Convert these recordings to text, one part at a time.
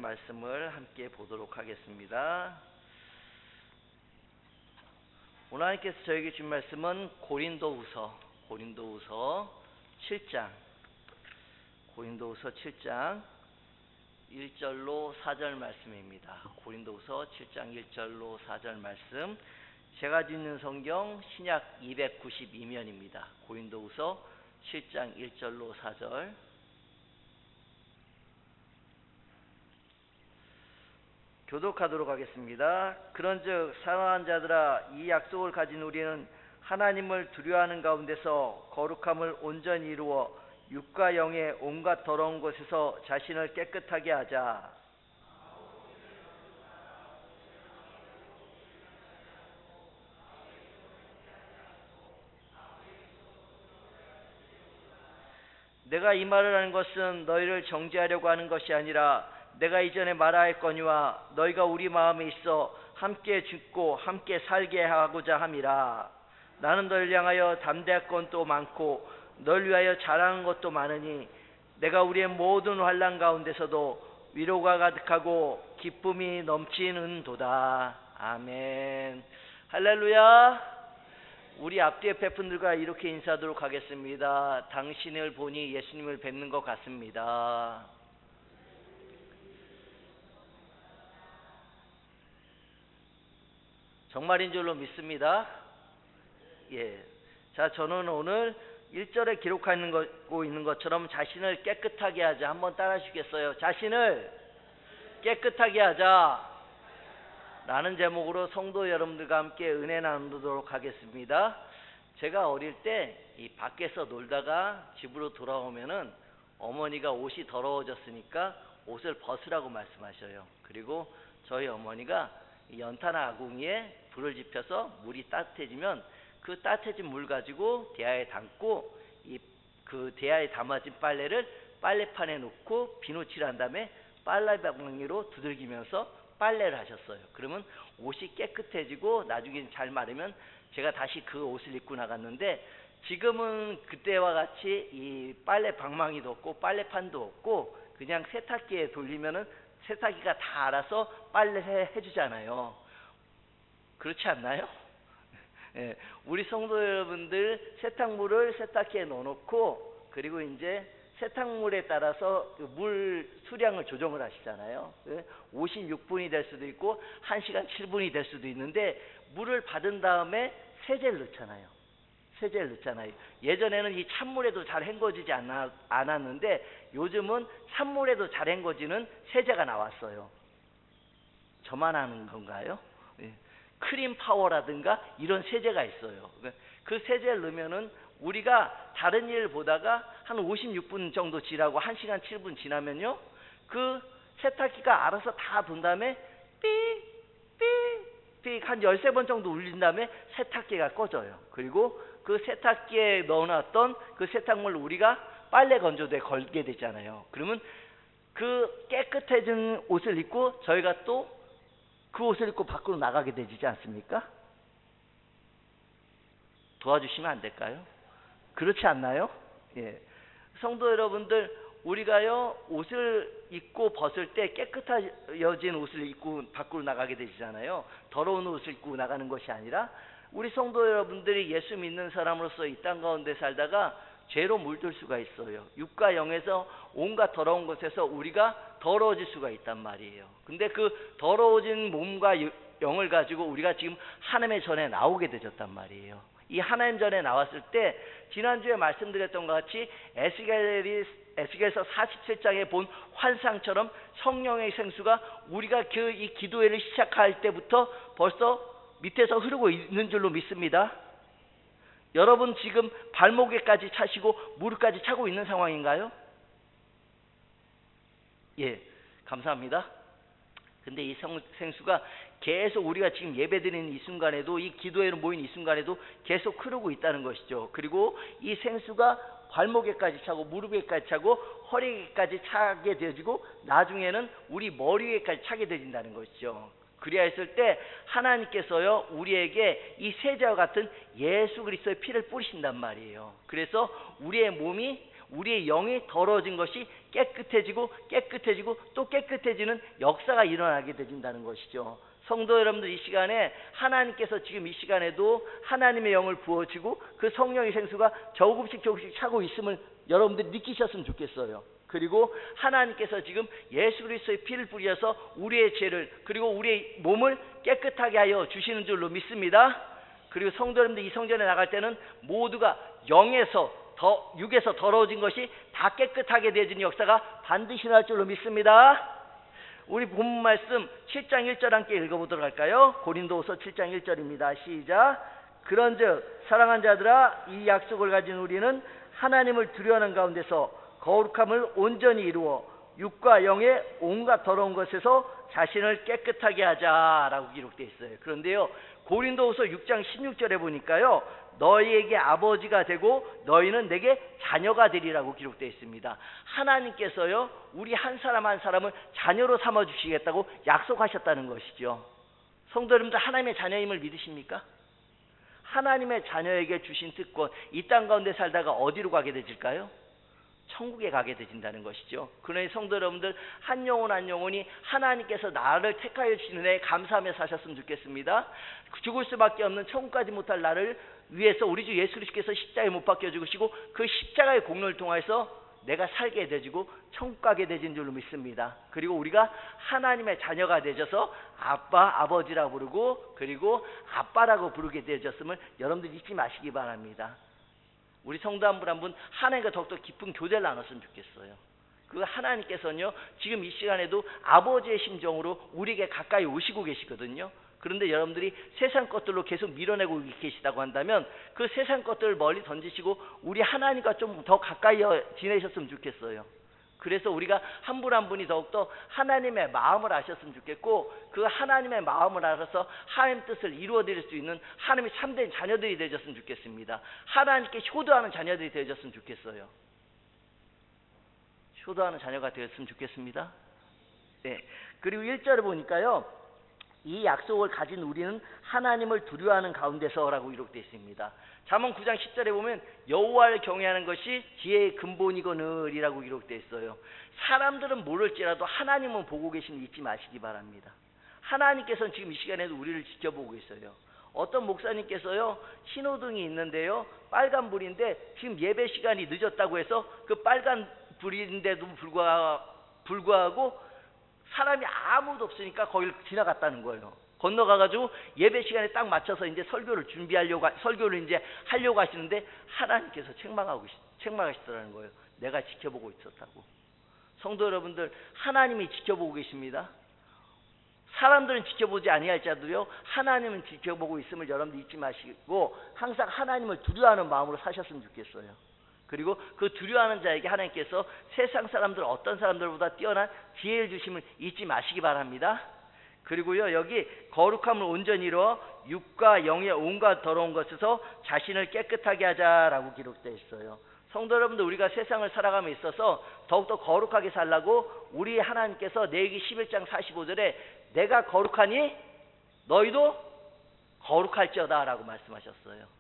말씀을 함께 보도록 하겠습니다. 오늘 하나님께서 저에게 주신 말씀은 고린도후서 7장 1절로 4절 말씀입니다. 고린도후서 7장 1절로 4절 말씀, 제가 읽는 성경 신약 292면입니다. 고린도후서 7장 1절로 4절. 교독하도록 하겠습니다. 그런즉 사랑하는 자들아, 이 약속을 가진 우리는 하나님을 두려워하는 가운데서 거룩함을 온전히 이루어 육과 영의 온갖 더러운 것에서 자신을 깨끗하게 하자. 내가 이 말을 하는 것은 너희를 정죄하려고 하는 것이 아니라 내가 이전에 말하였거니와 너희가 우리 마음에 있어 함께 죽고 함께 살게 하고자 함이라. 나는 너희를 향하여 담대할 것도 많고 너희를 위하여 자랑하는 것도 많으니 내가 우리의 모든 환난 가운데서도 위로가 가득하고 기쁨이 넘치는도다. 아멘. 할렐루야. 우리 앞뒤 옆에 분들과 이렇게 인사하도록 하겠습니다. 당신을 보니 예수님을 뵙는 것 같습니다. 정말인 줄로 믿습니다. 예. 자, 저는 오늘 1절에 기록하고 있는 것처럼 자신을 깨끗하게 하자. 한번 따라 하시겠어요? 자신을 깨끗하게 하자 라는 제목으로 성도 여러분들과 함께 은혜 나누도록 하겠습니다. 제가 어릴 때 이 밖에서 놀다가 집으로 돌아오면은 어머니가 옷이 더러워졌으니까 옷을 벗으라고 말씀하셔요. 그리고 저희 어머니가 연탄 아궁이에 불을 지펴서 물이 따뜻해지면 그 따뜻해진 물 가지고 대야에 담고 그 대야에 담아진 빨래를 빨래판에 놓고 비누칠한 다음에 빨래방망이로 두들기면서 빨래를 하셨어요. 그러면 옷이 깨끗해지고 나중에 잘 마르면 제가 다시 그 옷을 입고 나갔는데, 지금은 그때와 같이 이 빨래 방망이도 없고 빨래판도 없고 그냥 세탁기에 돌리면은 세탁기가 다 알아서 빨래를 해주잖아요. 그렇지 않나요? 예, 우리 성도 여러분들 세탁물을 세탁기에 넣어놓고 그리고 이제 세탁물에 따라서 물 수량을 조정을 하시잖아요. 56분이 될 수도 있고 1시간 7분이 될 수도 있는데 물을 받은 다음에 세제를 넣잖아요. 예전에는 이 찬물에도 잘 헹궈지지 않았는데 요즘은 찬물에도 잘 헹궈지는 세제가 나왔어요. 저만 아는 건가요? 예. 크림 파워라든가 이런 세제가 있어요. 그 세제를 넣으면은 우리가 다른 일을 보다가 한 56분 정도 지나고 1시간 7분 지나면요, 그 세탁기가 알아서 다 돈 다음에 삑 한 13번 정도 울린 다음에 세탁기가 꺼져요. 그리고 그 세탁기에 넣어놨던 그 세탁물을 우리가 빨래 건조대에 걸게 되잖아요. 그러면 그 깨끗해진 옷을 입고 저희가 또 그 옷을 입고 밖으로 나가게 되지 않습니까? 도와주시면 안 될까요? 그렇지 않나요? 예. 성도 여러분들, 우리가요 옷을 입고 벗을 때 깨끗해진 옷을 입고 밖으로 나가게 되잖아요. 더러운 옷을 입고 나가는 것이 아니라 우리 성도 여러분들이 예수 믿는 사람으로서 이 땅 가운데 살다가 죄로 물들 수가 있어요. 육과 영에서 온갖 더러운 것에서 우리가 더러워질 수가 있단 말이에요. 근데 그 더러워진 몸과 영을 가지고 우리가 지금 하나님의 전에 나오게 되졌단 말이에요. 이 하나님 전에 나왔을 때 지난주에 말씀드렸던 것 같이 에스겔서 47장에 본 환상처럼 성령의 생수가 우리가 이 기도회를 시작할 때부터 벌써 밑에서 흐르고 있는 줄로 믿습니다. 여러분 지금 발목에까지 차시고 무릎까지 차고 있는 상황인가요? 예, 감사합니다. 근데 이 생수가 계속 우리가 지금 예배드리는 이 순간에도, 이 기도회로 모인 이 순간에도 계속 흐르고 있다는 것이죠. 그리고 이 생수가 발목에까지 차고 무릎에까지 차고 허리에까지 차게 되어지고 나중에는 우리 머리 위에까지 차게 되진다는 것이죠. 그리야 했을 때 하나님께서요 우리에게 이 세제와 같은 예수 그리스도의 피를 뿌리신단 말이에요. 그래서 우리의 몸이 우리의 영이 더러워진 것이 깨끗해지고 또 깨끗해지는 역사가 일어나게 되진다는 것이죠. 성도 여러분들, 이 시간에 하나님께서 지금 이 시간에도 하나님의 영을 부어주고 그 성령의 생수가 조금씩 차고 있음을 여러분들이 느끼셨으면 좋겠어요. 그리고 하나님께서 지금 예수 그리스도의 피를 뿌려서 우리의 죄를 그리고 우리의 몸을 깨끗하게 하여 주시는 줄로 믿습니다. 그리고 성도 여러분들, 이 성전에 나갈 때는 모두가 육에서 더러워진 것이 다 깨끗하게 되어지는 역사가 반드시 날 줄로 믿습니다. 우리 본문 말씀 7장 1절 함께 읽어보도록 할까요? 고린도후서 7장 1절입니다. 시작. 그런즉 사랑한 자들아, 이 약속을 가진 우리는 하나님을 두려워하는 가운데서 거룩함을 온전히 이루어 육과 영의 온갖 더러운 것에서 자신을 깨끗하게 하자라고 기록되어 있어요. 그런데요, 고린도후서 6장 16절에 보니까요, 너희에게 아버지가 되고 너희는 내게 자녀가 되리라고 기록되어 있습니다. 하나님께서요, 우리 한 사람 한 사람을 자녀로 삼아주시겠다고 약속하셨다는 것이죠. 성도 여러분들, 하나님의 자녀임을 믿으십니까? 하나님의 자녀에게 주신 특권, 이 땅 가운데 살다가 어디로 가게 되질까요? 천국에 가게 되진다는 것이죠. 그러니 성도 여러분들, 한 영혼 한 영혼이 하나님께서 나를 택하여 주시는 데 감사하며 사셨으면 좋겠습니다. 죽을 수밖에 없는 천국까지 못할 나를 위해서 우리 주 예수 그리스도께서 십자가에 못 박혀 죽으시고 그 십자가의 공로를 통해서 내가 살게 되지고 천국 가게 되진 줄로 믿습니다. 그리고 우리가 하나님의 자녀가 되셔서 아빠, 아버지라고 부르고 그리고 아빠라고 부르게 되셨음을 여러분들 잊지 마시기 바랍니다. 우리 성도 한 분 한 분 하나님과 더욱더 깊은 교제를 나눴으면 좋겠어요. 그 하나님께서는요, 지금 이 시간에도 아버지의 심정으로 우리에게 가까이 오시고 계시거든요. 그런데 여러분들이 세상 것들로 계속 밀어내고 계시다고 한다면 그 세상 것들을 멀리 던지시고 우리 하나님과 좀 더 가까이 지내셨으면 좋겠어요. 그래서 우리가 한 분 한 분이 더욱더 하나님의 마음을 아셨으면 좋겠고, 그 하나님의 마음을 알아서 하나님 뜻을 이루어드릴 수 있는 하나님의 참된 자녀들이 되셨으면 좋겠습니다. 하나님께 효도하는 자녀들이 되셨으면 좋겠어요. 효도하는 자녀가 되었으면 좋겠습니다. 네. 그리고 1절을 보니까요, 이 약속을 가진 우리는 하나님을 두려워하는 가운데서라고 기록되어 있습니다. 잠언 9장 10절에 보면 여호와를 경외하는 것이 지혜의 근본이거늘이라고 기록되어 있어요. 사람들은 모를지라도 하나님은 보고 계심을 잊지 마시기 바랍니다. 하나님께서는 지금 이 시간에도 우리를 지켜보고 있어요. 어떤 목사님께서요, 신호등이 있는데요, 빨간 불인데 지금 예배 시간이 늦었다고 해서 그 빨간 불인데도 불구하고 사람이 아무도 없으니까 거기를 지나갔다는 거예요. 건너가가지고 예배 시간에 딱 맞춰서 이제 설교를 이제 하려고 하시는데 하나님께서 책망하시더라는 거예요. 내가 지켜보고 있었다고. 성도 여러분들, 하나님이 지켜보고 계십니다. 사람들은 지켜보지 아니할지라도요, 하나님은 지켜보고 있음을 여러분들 잊지 마시고 항상 하나님을 두려워하는 마음으로 사셨으면 좋겠어요. 그리고 그 두려워하는 자에게 하나님께서 세상 사람들 어떤 사람들보다 뛰어난 지혜를 주심을 잊지 마시기 바랍니다. 그리고요, 여기 거룩함을 온전히 이루어 육과 영의 온갖 더러운 것에서 자신을 깨끗하게 하자라고 기록되어 있어요. 성도 여러분들, 우리가 세상을 살아감에 있어서 더욱더 거룩하게 살라고 우리 하나님께서 레위기 11장 45절에 내가 거룩하니 너희도 거룩할지어다 라고 말씀하셨어요.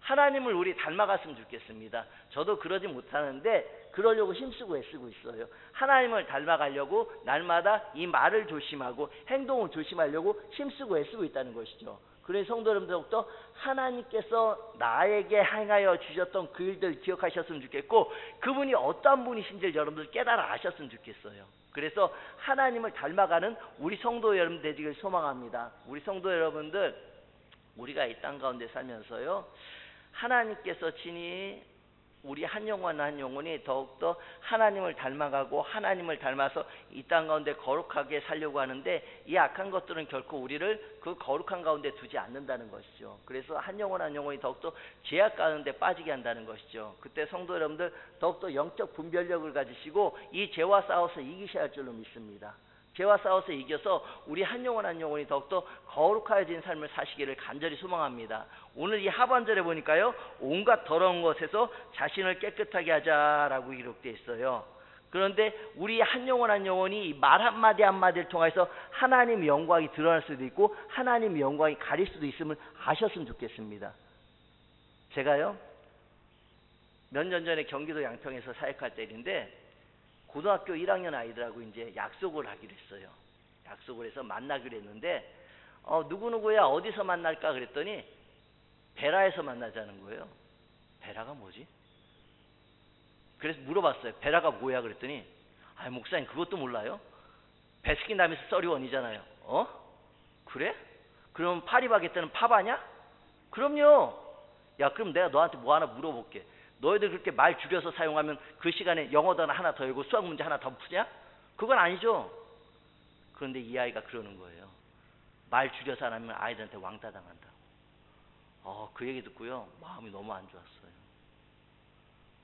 하나님을 우리 닮아갔으면 좋겠습니다. 저도 그러지 못하는데 그러려고 힘쓰고 애쓰고 있어요. 하나님을 닮아가려고 날마다 이 말을 조심하고 행동을 조심하려고 힘쓰고 애쓰고 있다는 것이죠. 그러니 성도 여러분들, 더욱더 하나님께서 나에게 행하여 주셨던 그 일들 기억하셨으면 좋겠고, 그분이 어떠한 분이신지를 여러분들 깨달아 아셨으면 좋겠어요. 그래서 하나님을 닮아가는 우리 성도 여러분 되기를 소망합니다. 우리 성도 여러분들, 우리가 이 땅 가운데 살면서요, 하나님께서 친히 우리 한 영혼 한 영혼이 더욱더 하나님을 닮아가고 하나님을 닮아서 이 땅 가운데 거룩하게 살려고 하는데, 이 악한 것들은 결코 우리를 그 거룩한 가운데 두지 않는다는 것이죠. 그래서 한 영혼 한 영혼이 더욱더 죄악 가운데 빠지게 한다는 것이죠. 그때 성도 여러분들, 더욱더 영적 분별력을 가지시고 이 죄와 싸워서 이기셔야 할 줄로 믿습니다. 죄와 싸워서 이겨서 우리 한 영혼 한 영혼이 더욱더 거룩해진 삶을 사시기를 간절히 소망합니다. 오늘 이 하반절에 보니까요, 온갖 더러운 것에서 자신을 깨끗하게 하자라고 기록되어 있어요. 그런데 우리 한 영혼 한 영혼이 이 말 한마디 한마디를 통해서 하나님의 영광이 드러날 수도 있고 하나님의 영광이 가릴 수도 있음을 아셨으면 좋겠습니다. 제가요, 몇 년 전에 경기도 양평에서 사역할 때 일인데 고등학교 1학년 아이들하고 이제 약속을 하기로 했어요. 약속을 해서 만나기로 했는데 누구누구야 어디서 만날까 그랬더니 베라에서 만나자는 거예요. 베라가 뭐지? 그래서 물어봤어요. 베라가 뭐야 그랬더니 목사님 그것도 몰라요? 베스킨라빈스 써리원이잖아요. 그래? 그럼 파리바게뜨는 팝아냐? 그럼요. 야 그럼 내가 너한테 뭐 하나 물어볼게. 너희들 그렇게 말 줄여서 사용하면 그 시간에 영어 단어 하나 더 읽고 수학 문제 하나 더 푸냐? 그건 아니죠. 그런데 이 아이가 그러는 거예요. 말 줄여서 안 하면 아이들한테 왕따 당한다고. 그 얘기 듣고요. 마음이 너무 안 좋았어요.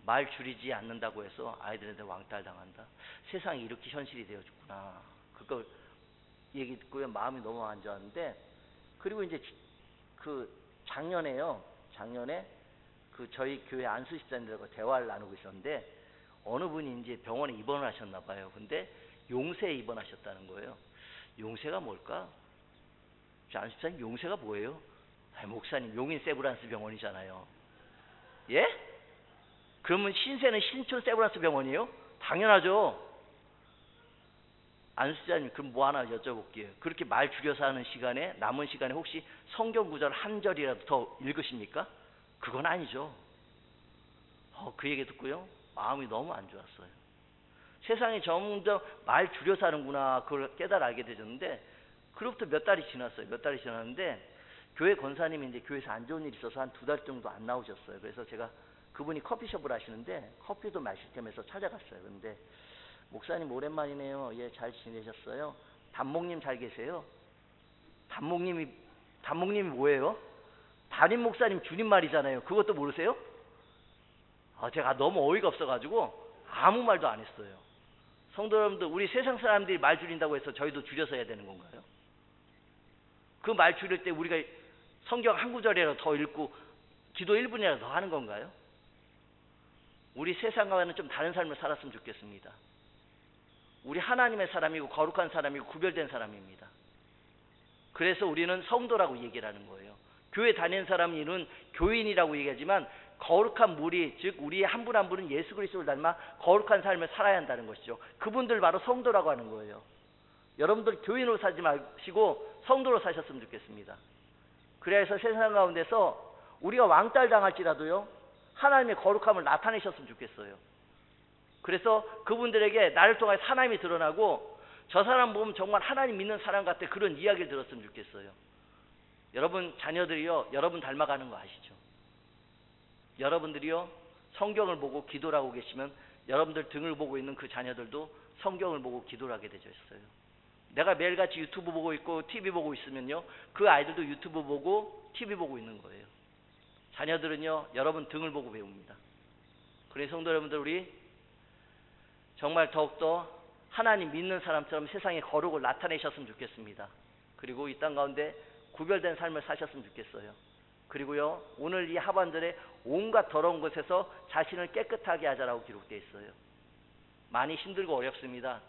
말 줄이지 않는다고 해서 아이들한테 왕따를 당한다. 세상이 이렇게 현실이 되어졌구나. 그거 얘기 듣고요. 마음이 너무 안 좋았는데 그리고 이제 작년에 저희 교회 안수 집사님들과 대화를 나누고 있었는데 어느 분이 이제 병원에 입원을 하셨나 봐요. 근데 용세에 입원하셨다는 거예요. 용세가 뭘까? 안수 집사님 용세가 뭐예요? 목사님 용인 세브란스 병원이잖아요. 예? 그러면 신세는 신촌 세브란스 병원이에요? 당연하죠. 안수 집사님 그럼 뭐 하나 여쭤볼게요. 그렇게 말 줄여서 하는 시간에 남은 시간에 혹시 성경 구절 한 절이라도 더 읽으십니까? 그건 아니죠. 그 얘기 듣고요. 마음이 너무 안 좋았어요. 세상이 점점 말 줄여서 하는구나 그걸 깨달아 알게 되었는데 그로부터 몇 달이 지났어요. 몇 달이 지났는데 교회 권사님이 이제 교회에서 안 좋은 일이 있어서 한 2달 정도 안 나오셨어요. 그래서 제가 그분이 커피숍을 하시는데 커피도 마실 겸해서 찾아갔어요. 근데 목사님 오랜만이네요. 예, 잘 지내셨어요? 단목님 잘 계세요? 단목님이 뭐예요? 담임 목사님 줄임말이잖아요. 그것도 모르세요? 제가 너무 어이가 없어가지고 아무 말도 안 했어요. 성도 여러분들, 우리 세상 사람들이 말 줄인다고 해서 저희도 줄여서 해야 되는 건가요? 그 말 줄일 때 우리가 성경 한 구절이라도 더 읽고 기도 1분이라도 더 하는 건가요? 우리 세상과는 좀 다른 삶을 살았으면 좋겠습니다. 우리 하나님의 사람이고 거룩한 사람이고 구별된 사람입니다. 그래서 우리는 성도라고 얘기를 하는 거예요. 교회 다니는 사람은 교인이라고 얘기하지만 거룩한 무리, 즉 우리의 한 분 한 분은 예수 그리스도를 닮아 거룩한 삶을 살아야 한다는 것이죠. 그분들 바로 성도라고 하는 거예요. 여러분들 교인으로 살지 마시고 성도로 사셨으면 좋겠습니다. 그래서 세상 가운데서 우리가 왕따를 당할지라도요, 하나님의 거룩함을 나타내셨으면 좋겠어요. 그래서 그분들에게 나를 통해 하나님이 드러나고 저 사람 보면 정말 하나님 믿는 사람 같아, 그런 이야기를 들었으면 좋겠어요. 여러분 자녀들이요, 여러분 닮아가는 거 아시죠? 여러분들이요, 성경을 보고 기도를 하고 계시면 여러분들 등을 보고 있는 그 자녀들도 성경을 보고 기도를 하게 되어 있어요. 내가 매일같이 유튜브 보고 있고 TV 보고 있으면요, 그 아이들도 유튜브 보고 TV 보고 있는 거예요. 자녀들은요, 여러분 등을 보고 배웁니다. 그래서 성도 여러분들, 우리 정말 더욱더 하나님 믿는 사람처럼 세상에 거룩을 나타내셨으면 좋겠습니다. 그리고 이 땅 가운데 구별된 삶을 사셨으면 좋겠어요. 그리고요, 오늘 이 하반절에 온갖 더러운 것에서 자신을 깨끗하게 하자라고 기록되어 있어요. 많이 힘들고 어렵습니다.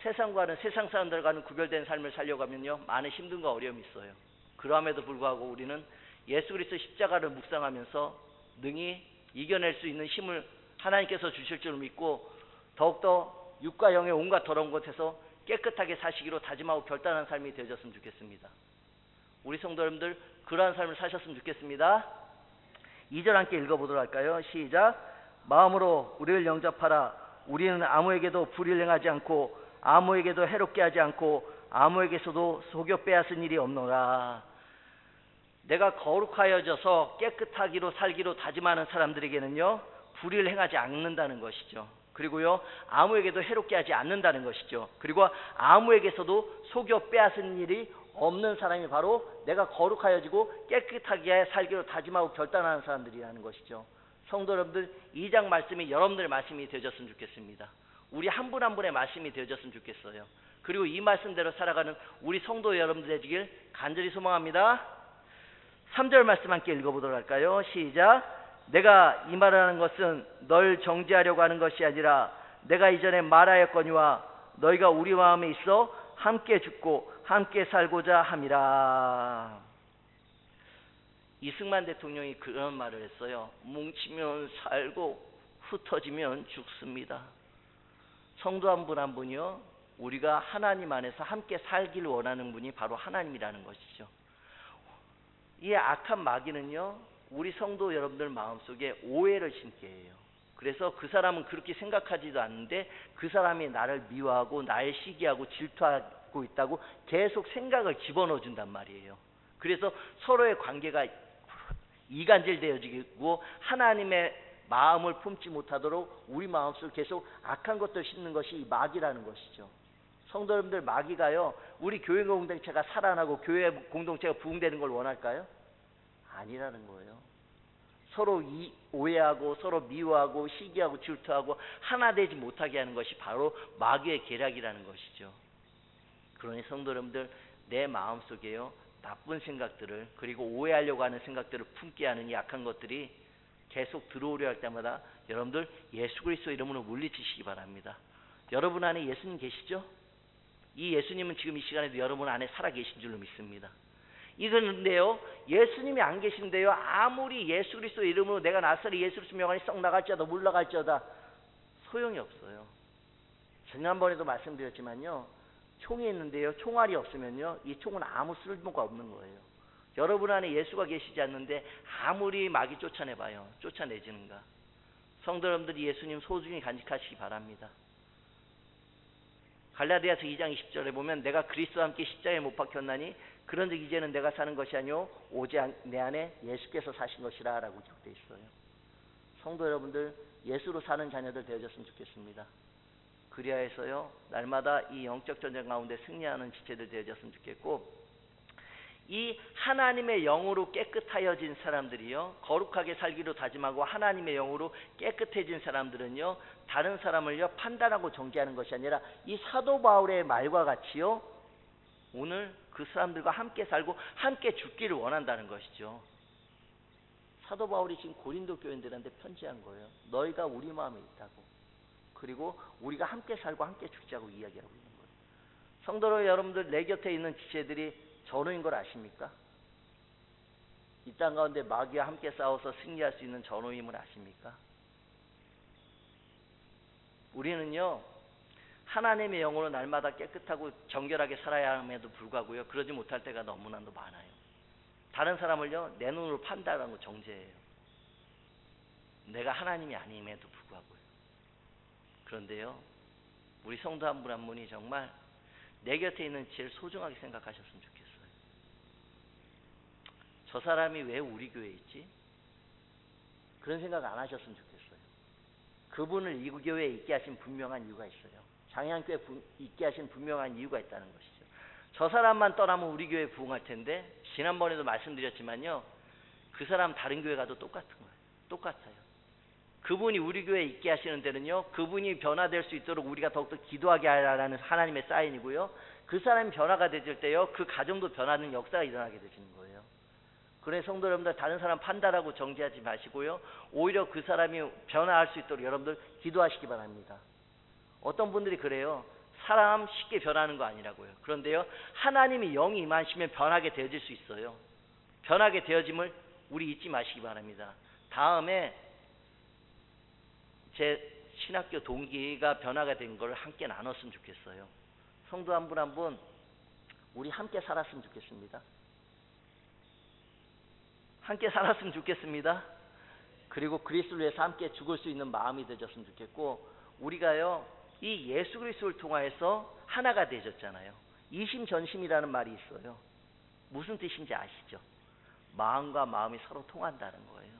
세상과는, 세상 사람들과는 구별된 삶을 살려가면요, 많은 힘듦과 어려움이 있어요. 그럼에도 불구하고 우리는 예수 그리스도 십자가를 묵상하면서 능히 이겨낼 수 있는 힘을 하나님께서 주실 줄 믿고 더욱더 육과 영의 온갖 더러운 것에서 깨끗하게 사시기로 다짐하고 결단한 삶이 되어졌으면 좋겠습니다. 우리 성도 여러분들, 그러한 삶을 사셨으면 좋겠습니다. 2절 함께 읽어보도록 할까요? 시작. 마음으로 우리를 영접하라. 우리는 아무에게도 불의를 행하지 않고 아무에게도 해롭게 하지 않고 아무에게서도 속여 빼앗은 일이 없노라. 내가 거룩하여져서 깨끗하기로 살기로 다짐하는 사람들에게는요, 불의를 행하지 않는다는 것이죠. 그리고요, 아무에게도 해롭게 하지 않는다는 것이죠. 그리고 아무에게서도 속여 빼앗은 일이 없는 사람이 바로 내가 거룩하여지고 깨끗하게 살기로 다짐하고 결단하는 사람들이라는 것이죠. 성도 여러분들, 2장 말씀이 여러분들의 말씀이 되어졌으면 좋겠습니다. 우리 한 분 한 분의 말씀이 되어졌으면 좋겠어요. 그리고 이 말씀대로 살아가는 우리 성도 여러분들 되시길 간절히 소망합니다. 3절 말씀 함께 읽어보도록 할까요? 시작. 내가 이 말하는 것은 널 정죄하려고 하는 것이 아니라 내가 이전에 말하였거니와 너희가 우리 마음에 있어 함께 죽고 함께 살고자 함이라. 이승만 대통령이 그런 말을 했어요. 뭉치면 살고 흩어지면 죽습니다. 성도 한 분 한 분이요, 우리가 하나님 안에서 함께 살기를 원하는 분이 바로 하나님이라는 것이죠. 이 악한 마귀는요, 우리 성도 여러분들 마음속에 오해를 심게 해요. 그래서 그 사람은 그렇게 생각하지도 않는데 그 사람이 나를 미워하고 나를 시기하고 질투하고 있다고 계속 생각을 집어넣어 준단 말이에요. 그래서 서로의 관계가 이간질되어지고 하나님의 마음을 품지 못하도록 우리 마음속에 계속 악한 것들 심는 것이 이 마귀라는 것이죠. 성도 여러분들, 마귀가요, 우리 교회 공동체가 살아나고 교회 공동체가 부흥되는 걸 원할까요? 아니라는 거예요. 서로 오해하고 서로 미워하고 시기하고 질투하고 하나 되지 못하게 하는 것이 바로 마귀의 계략이라는 것이죠. 그러니 성도 여러분들, 내 마음속에요, 나쁜 생각들을, 그리고 오해하려고 하는 생각들을 품게 하는 이 악한 것들이 계속 들어오려 할 때마다 여러분들 예수 그리스도 이름으로 물리치시기 바랍니다. 여러분 안에 예수님 계시죠? 이 예수님은 지금 이 시간에도 여러분 안에 살아 계신 줄로 믿습니다. 이런데요, 예수님이 안 계신데요, 아무리 예수 그리스도 이름으로 내가 나사렛 예수 그리스도 명하니 썩 나갈지어다 물러갈지어다 소용이 없어요. 지난번에도 말씀드렸지만요, 총이 있는데요, 총알이 없으면요, 이 총은 아무 쓸모가 없는 거예요. 여러분 안에 예수가 계시지 않는데 아무리 마귀 쫓아내봐요, 쫓아내지는가. 성도 여러분들이 예수님 소중히 간직하시기 바랍니다. 갈라디아서 2장 20절에 보면 내가 그리스도와 함께 십자가에 못 박혔나니 그런즉 이제는 내가 사는 것이 아니오 오직 내 안에 예수께서 사신 것이라 라고 기록되어 있어요. 성도 여러분들, 예수로 사는 자녀들 되어졌으면 좋겠습니다. 그리하여서요, 날마다 이 영적 전쟁 가운데 승리하는 지체들 되어졌으면 좋겠고, 이 하나님의 영으로 깨끗하여진 사람들이요, 거룩하게 살기로 다짐하고 하나님의 영으로 깨끗해진 사람들은요, 다른 사람을요 판단하고 정죄하는 것이 아니라 이 사도 바울의 말과 같이요, 오늘 그 사람들과 함께 살고 함께 죽기를 원한다는 것이죠. 사도 바울이 지금 고린도 교인들한테 편지한 거예요. 너희가 우리 마음에 있다고, 그리고 우리가 함께 살고 함께 죽자고 이야기하고 있는 거예요. 성도 여러분들, 내 곁에 있는 지체들이 전우인 걸 아십니까? 이 땅 가운데 마귀와 함께 싸워서 승리할 수 있는 전우임을 아십니까? 우리는요, 하나님의 영으로 날마다 깨끗하고 정결하게 살아야 함에도 불구하고요, 그러지 못할 때가 너무나도 많아요. 다른 사람을요, 내 눈으로 판단하고 정죄해요. 내가 하나님이 아님에도 불구하고요. 그런데요, 우리 성도 한 분 한 분이 정말 내 곁에 있는 지혜를 소중하게 생각하셨으면 좋겠어요. 저 사람이 왜 우리 교회에 있지? 그런 생각 안 하셨으면 좋겠어요. 그분을 이 교회에 있게 하신 분명한 이유가 있어요. 장양교회에 있게 하신 분명한 이유가 있다는 것이죠. 저 사람만 떠나면 우리 교회에 부흥할 텐데, 지난번에도 말씀드렸지만요, 그 사람 다른 교회 가도 똑같은 거예요. 똑같아요. 그분이 우리 교회에 있게 하시는 데는요, 그분이 변화될 수 있도록 우리가 더욱더 기도하게 하라는 하나님의 사인이고요, 그 사람이 변화가 되질 때요, 그 가정도 변하는 역사가 일어나게 되시는 거예요. 그래서 성도 여러분들, 다른 사람 판단하고 정죄하지 마시고요, 오히려 그 사람이 변화할 수 있도록 여러분들 기도하시기 바랍니다. 어떤 분들이 그래요. 사람 쉽게 변하는 거 아니라고요. 그런데요, 하나님이 영이 임하시면 변하게 되어질 수 있어요. 변하게 되어짐을 우리 잊지 마시기 바랍니다. 다음에 제 신학교 동기가 변화가 된 걸 함께 나눴으면 좋겠어요. 성도 한 분 한 분 우리 함께 살았으면 좋겠습니다. 함께 살았으면 좋겠습니다. 그리고 그리스도를 위해서 함께 죽을 수 있는 마음이 되졌으면 좋겠고, 우리가요, 이 예수 그리스도를 통하여서 하나가 되셨잖아요. 이심전심이라는 말이 있어요. 무슨 뜻인지 아시죠? 마음과 마음이 서로 통한다는 거예요.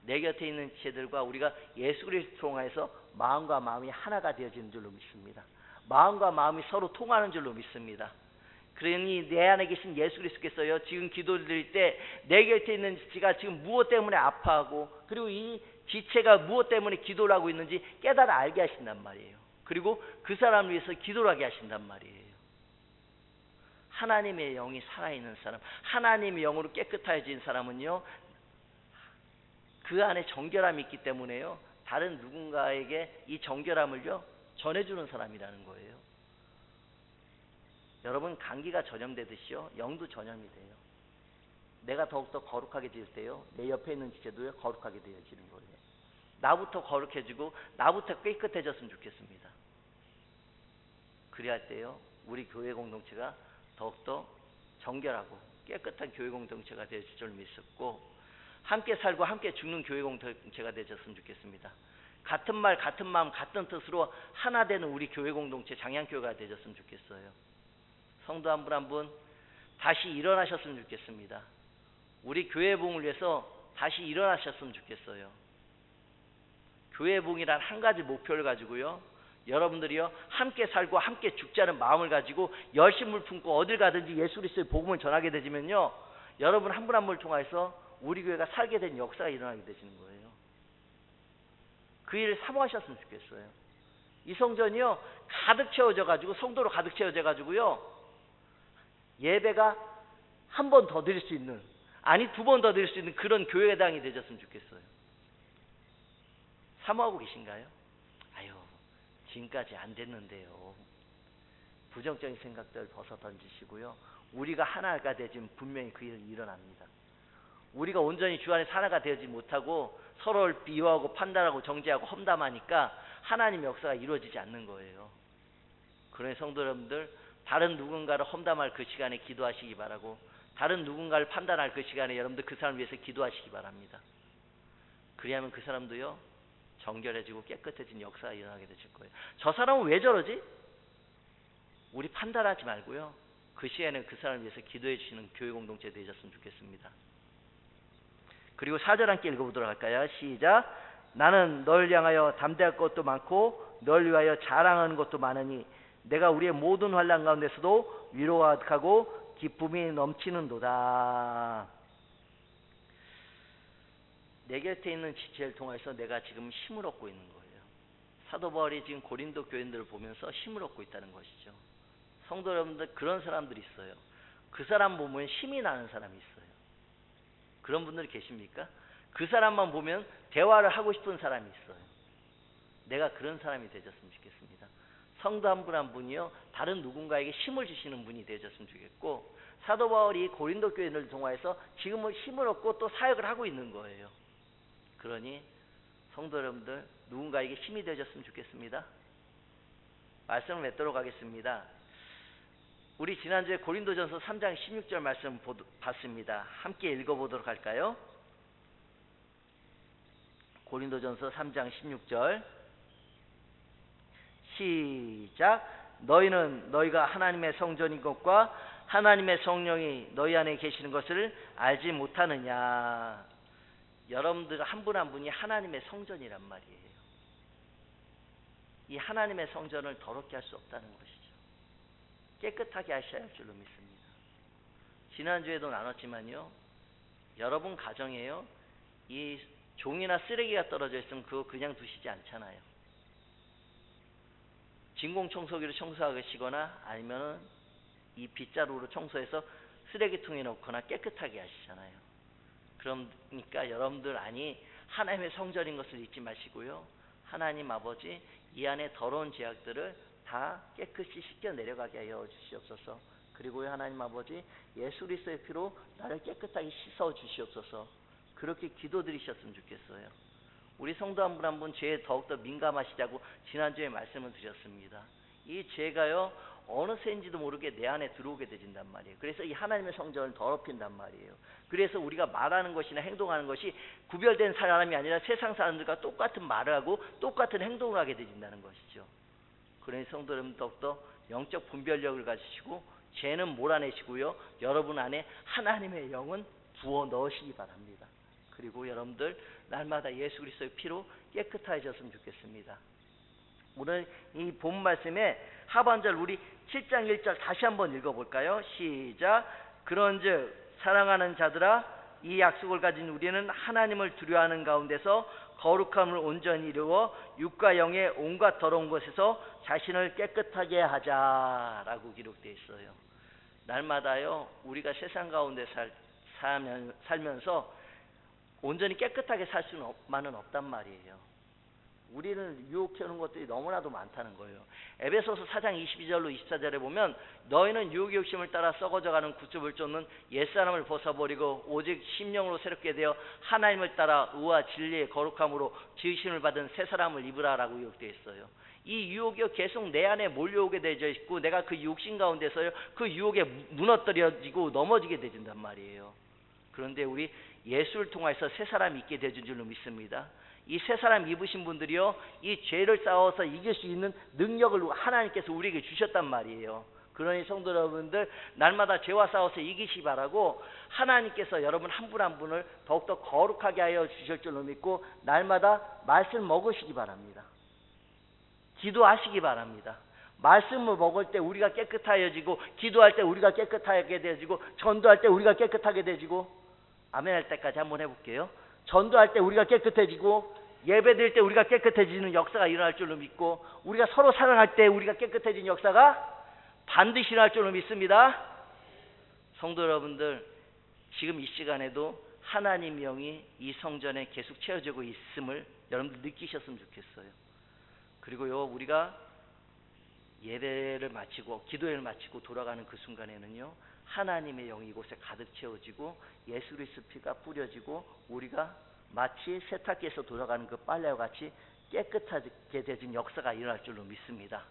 내 곁에 있는 지체들과 우리가 예수 그리스도를 통하여서 마음과 마음이 하나가 되어지는 줄로 믿습니다. 마음과 마음이 서로 통하는 줄로 믿습니다. 그러니 내 안에 계신 예수 그리스도께서요, 지금 기도를 드릴 때 내 곁에 있는 지체가 지금 무엇 때문에 아파하고, 그리고 이 지체가 무엇 때문에 기도를 하고 있는지 깨달아 알게 하신단 말이에요. 그리고 그 사람을 위해서 기도를 하게 하신단 말이에요. 하나님의 영이 살아있는 사람, 하나님의 영으로 깨끗해진 사람은요, 그 안에 정결함이 있기 때문에요, 다른 누군가에게 이 정결함을요 전해주는 사람이라는 거예요. 여러분, 감기가 전염되듯이요, 영도 전염이 돼요. 내가 더욱더 거룩하게 될 때요, 내 옆에 있는 지체도 거룩하게 되어지는 거예요. 나부터 거룩해지고 나부터 깨끗해졌으면 좋겠습니다. 그래야 할 때요, 우리 교회 공동체가 더욱더 정결하고 깨끗한 교회 공동체가 되어질 줄 믿었고, 함께 살고 함께 죽는 교회 공동체가 되셨으면 좋겠습니다. 같은 말, 같은 마음, 같은 뜻으로 하나 되는 우리 교회 공동체, 장양교회가 되셨으면 좋겠어요. 성도 한 분 한 분 다시 일어나셨으면 좋겠습니다. 우리 교회 부흥을 위해서 다시 일어나셨으면 좋겠어요. 교회 부흥이란 한 가지 목표를 가지고요, 여러분들이요 함께 살고 함께 죽자는 마음을 가지고 열심을 품고 어딜 가든지 예수 그리스도의 복음을 전하게 되지면요, 여러분 한 분 한 분을 통해서 우리 교회가 살게 된 역사가 일어나게 되시는 거예요. 그 일을 사모하셨으면 좋겠어요. 이 성전이요 가득 채워져 가지고, 성도로 가득 채워져 가지고요, 예배가 한 번 더 드릴 수 있는, 아니 2번 더 드릴 수 있는 그런 교회당이 되셨으면 좋겠어요. 사모하고 계신가요? 아유, 지금까지 안 됐는데요. 부정적인 생각들 벗어 던지시고요, 우리가 하나가 되지면 분명히 그 일은 일어납니다. 우리가 온전히 주 안에 하나가 되지 못하고 서로를 비유하고 판단하고 정죄하고 험담하니까 하나님의 역사가 이루어지지 않는 거예요. 그러니 성도 여러분들, 다른 누군가를 험담할 그 시간에 기도하시기 바라고, 다른 누군가를 판단할 그 시간에 여러분들 그 사람을 위해서 기도하시기 바랍니다. 그리하면 그 사람도요 정결해지고 깨끗해진 역사가 일어나게 되실 거예요. 저 사람은 왜 저러지? 우리 판단하지 말고요, 그 시간에 그 사람을 위해서 기도해 주시는 교회 공동체 되셨으면 좋겠습니다. 그리고 4절 함께 읽어보도록 할까요? 시작. 나는 널 향하여 담대할 것도 많고 널 위하여 자랑하는 것도 많으니 내가 우리의 모든 환난 가운데서도 위로하고 기쁨이 넘치는도다. 내 곁에 있는 지체를 통해서 내가 지금 힘을 얻고 있는 거예요. 사도 바울이 지금 고린도 교인들을 보면서 힘을 얻고 있다는 것이죠. 성도 여러분들, 그런 사람들이 있어요. 그 사람 보면 힘이 나는 사람이 있어요. 그런 분들이 계십니까? 그 사람만 보면 대화를 하고 싶은 사람이 있어요. 내가 그런 사람이 되셨으면 좋겠습니다. 성도 한 분 한 분이요 다른 누군가에게 힘을 주시는 분이 되셨으면 좋겠고, 사도 바울이 고린도 교인을 통해서 지금은 힘을 얻고 또 사역을 하고 있는 거예요. 그러니 성도 여러분들, 누군가에게 힘이 되셨으면 좋겠습니다. 말씀을 맺도록 하겠습니다. 우리 지난주에 고린도전서 3장 16절 말씀 봤습니다. 함께 읽어보도록 할까요? 고린도전서 3장 16절 시작. 너희는 너희가 하나님의 성전인 것과 하나님의 성령이 너희 안에 계시는 것을 알지 못하느냐. 여러분들 한 분 한 분이 하나님의 성전이란 말이에요. 이 하나님의 성전을 더럽게 할 수 없다는 것이죠. 깨끗하게 하셔야 할 줄로 믿습니다. 지난주에도 나눴지만요, 여러분 가정에요 이 종이나 쓰레기가 떨어져 있으면 그거 그냥 두시지 않잖아요. 진공청소기로 청소하시거나 아니면 이 빗자루로 청소해서 쓰레기통에 넣거나 깨끗하게 하시잖아요. 그러니까 여러분들 안이 하나님의 성전인 것을 잊지 마시고요, 하나님 아버지 이 안에 더러운 죄악들을 다 깨끗이 씻겨 내려가게 하여 주시옵소서. 그리고 하나님 아버지 예수 그리스도의 피로 나를 깨끗하게 씻어 주시옵소서. 그렇게 기도드리셨으면 좋겠어요. 우리 성도 한 분 한 분 죄에 더욱더 민감하시자고 지난주에 말씀을 드렸습니다. 이 죄가요 어느새인지도 모르게 내 안에 들어오게 되진단 말이에요. 그래서 이 하나님의 성전을 더럽힌단 말이에요. 그래서 우리가 말하는 것이나 행동하는 것이 구별된 사람이 아니라 세상 사람들과 똑같은 말을 하고 똑같은 행동을 하게 되진다는 것이죠. 그러니 성도 여러분, 더욱더 영적 분별력을 가지시고 죄는 몰아내시고요, 여러분 안에 하나님의 영은 부어 넣으시기 바랍니다. 그리고 여러분들 날마다 예수 그리스도의 피로 깨끗해졌으면 좋겠습니다. 오늘 이 본 말씀의 하반절 우리 7장 1절 다시 한번 읽어볼까요? 시작. 그런즉 사랑하는 자들아, 이 약속을 가진 우리는 하나님을 두려워하는 가운데서 거룩함을 온전히 이루어 육과 영의 온갖 더러운 것에서 자신을 깨끗하게 하자라고 기록되어 있어요. 날마다요 우리가 세상 가운데 살면서 온전히 깨끗하게 살 수만은 없단 말이에요. 우리를 유혹해오는 것들이 너무나도 많다는 거예요. 에베소서 4장 22절로 24절에 보면 너희는 유혹의 욕심을 따라 썩어져가는 굿줍을 쫓는 옛사람을 벗어버리고 오직 심령으로 새롭게 되어 하나님을 따라 의와 진리의 거룩함으로 지으심을 받은 새 사람을 입으라라고 유혹되어 있어요. 이 유혹이 계속 내 안에 몰려오게 되어 있고 내가 그 욕심 가운데서요 그 유혹에 무너뜨려지고 넘어지게 되진단 말이에요. 그런데 우리 예수를 통해서 새 사람이 있게 되준 줄로 믿습니다. 이 새 사람 입으신 분들이요 이 죄를 싸워서 이길 수 있는 능력을 하나님께서 우리에게 주셨단 말이에요. 그러니 성도 여러분들 날마다 죄와 싸워서 이기시 바라고 하나님께서 여러분 한 분 한 분을 더욱더 거룩하게 하여 주실 줄로 믿고 날마다 말씀 먹으시기 바랍니다. 기도하시기 바랍니다. 말씀을 먹을 때 우리가 깨끗하여지고 기도할 때 우리가 깨끗하게 되어지고 전도할 때 우리가 깨끗하게 되어지고 아멘 할 때까지 한번 해볼게요. 전도할 때 우리가 깨끗해지고 예배 드릴 때 우리가 깨끗해지는 역사가 일어날 줄로 믿고 우리가 서로 사랑할 때 우리가 깨끗해지는 역사가 반드시 일어날 줄로 믿습니다. 성도 여러분들 지금 이 시간에도 하나님 영이 이 성전에 계속 채워지고 있음을 여러분들 느끼셨으면 좋겠어요. 그리고요 우리가 예배를 마치고 기도회를 마치고 돌아가는 그 순간에는요 하나님의 영이 이곳에 가득 채워지고 예수 그리스도 피가 뿌려지고 우리가 마치 세탁기에서 돌아가는 그 빨래와 같이 깨끗하게 되진 역사가 일어날 줄로 믿습니다.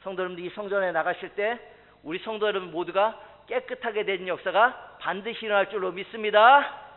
성도 여러분들 이 성전에 나가실 때 우리 성도 여러분 모두가 깨끗하게 되는 역사가 반드시 일어날 줄로 믿습니다.